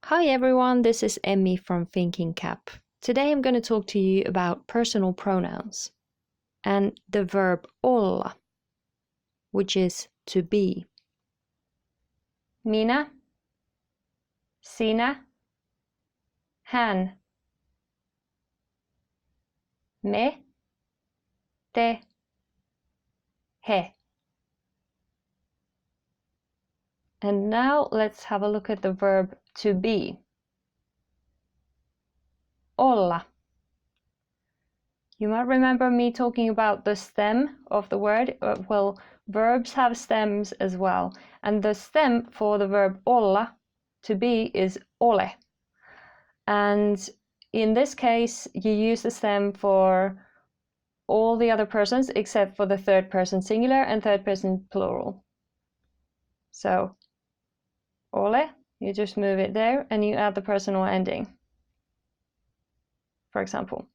Hi everyone, this is Emmy from Finking. Today I'm going to talk to you about personal pronouns and the verb olla, which is to be. Minä, sinä, hän, me, te, he. And now let's have a look at the verb to be. Olla. You might remember me talking about the stem of the word. Well, verbs have stems as well. And the stem for the verb olla, to be, is ole. And in this case, you use the stem for all the other persons except for the third person singular and third person plural. So, ole, you just move it there and you add the personal ending. For example,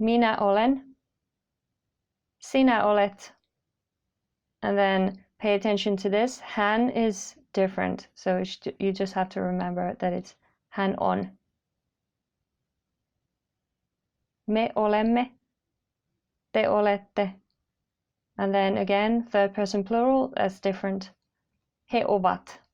minä olen, sinä olet, and then pay attention to this. Hän is different, so you just have to remember that it's hän on. Me olemme, te olette, and then again, third person plural, that's different. He ovat.